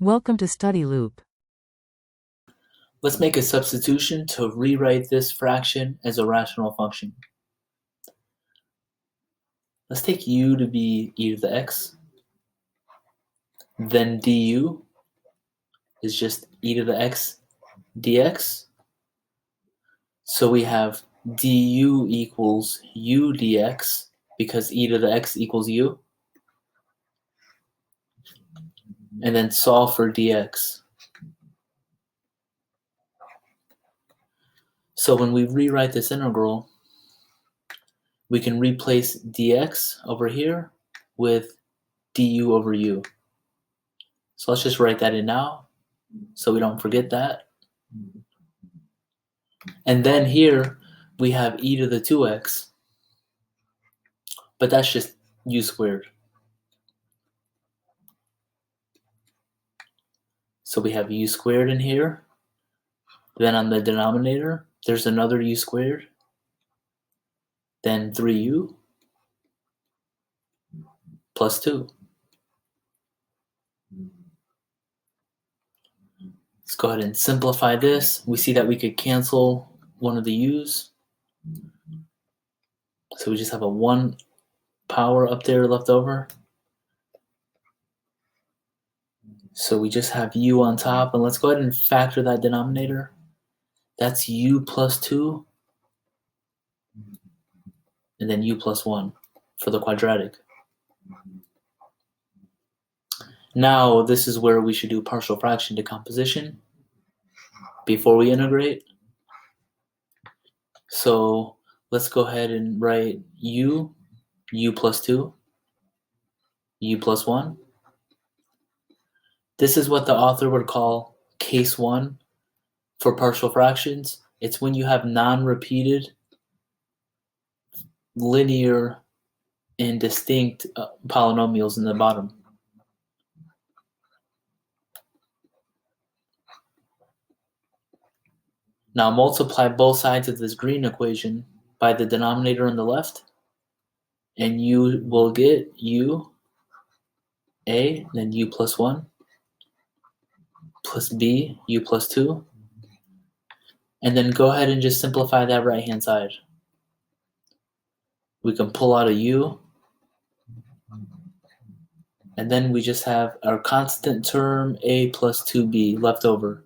Welcome to Study Loop. Let's make a substitution to rewrite this fraction as a rational function. Let's take u to be e to the x. Then du is just e to the x dx. So we have du equals u dx because e to the x equals u. And then solve for dx. So when we rewrite this integral, we can replace dx over here with du over u. So let's just write that in now so we don't forget that. And then here we have e to the 2x, but that's just u squared. So we have u squared in here. Then on the denominator, there's another u squared. Then 3u plus 2. Let's go ahead and simplify this. We see that we could cancel one of the u's. So we just have a 1 power up there left over. So we just have u on top. And let's go ahead and factor that denominator. That's u plus 2. And then u plus 1 for the quadratic. Now this is where we should do partial fraction decomposition before we integrate. So let's go ahead and write u plus 2, u plus 1. This is what the author would call case 1 for partial fractions. It's when you have non-repeated, linear, and distinct polynomials in the bottom. Now multiply both sides of this green equation by the denominator on the left, and you will get u, a, then u plus 1, plus b, u plus 2. And then go ahead and just simplify that right-hand side. We can pull out a u, and then we just have our constant term a plus 2b left over.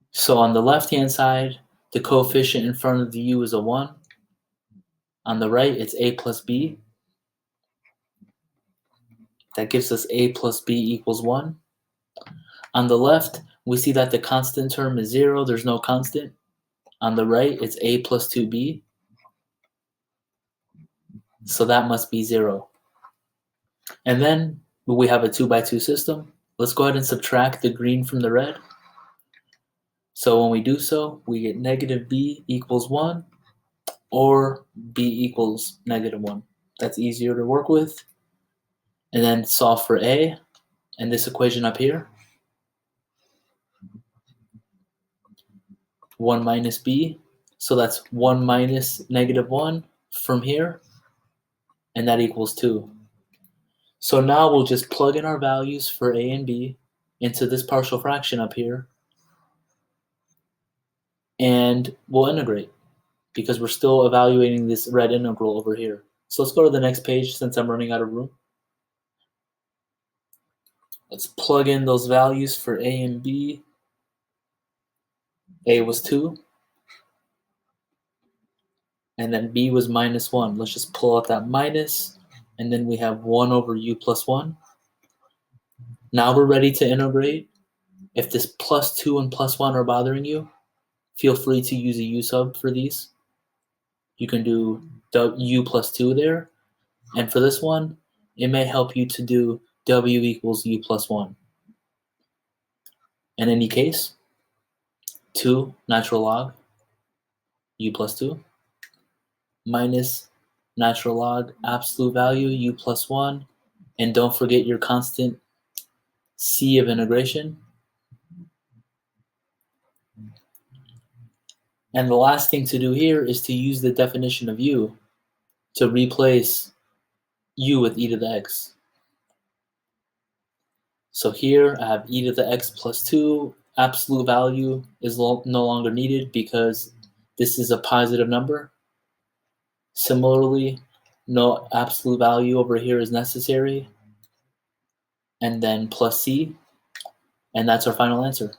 So on the left-hand side, the coefficient in front of the u is a 1. On the right, it's a plus b. That gives us a plus b equals 1. On the left, we see that the constant term is 0. There's no constant. On the right, it's a plus 2b. So that must be 0. And then we have a 2 by 2 system. Let's go ahead and subtract the green from the red. So when we do so, we get negative b equals 1 or b equals negative 1. That's easier to work with. And then solve for a and this equation up here. 1 minus b. So that's 1 minus negative 1 from here. And that equals 2. So now we'll just plug in our values for a and b into this partial fraction up here. And we'll integrate because we're still evaluating this red integral over here. So let's go to the next page since I'm running out of room. Let's plug in those values for a and b. A was 2. And then b was minus 1. Let's just pull out that minus. And then we have 1 over u plus 1. Now we're ready to integrate. If this plus 2 and plus 1 are bothering you, feel free to use a u sub for these. You can do u plus 2 there. And for this one, it may help you to do w equals u plus 1. In any case, 2 natural log u plus 2 minus natural log absolute value u plus 1. And don't forget your constant c of integration. And the last thing to do here is to use the definition of u to replace u with e to the x. So here I have e to the x plus 2. Absolute value is no longer needed because this is a positive number. Similarly, no absolute value over here is necessary. And then plus c. And that's our final answer.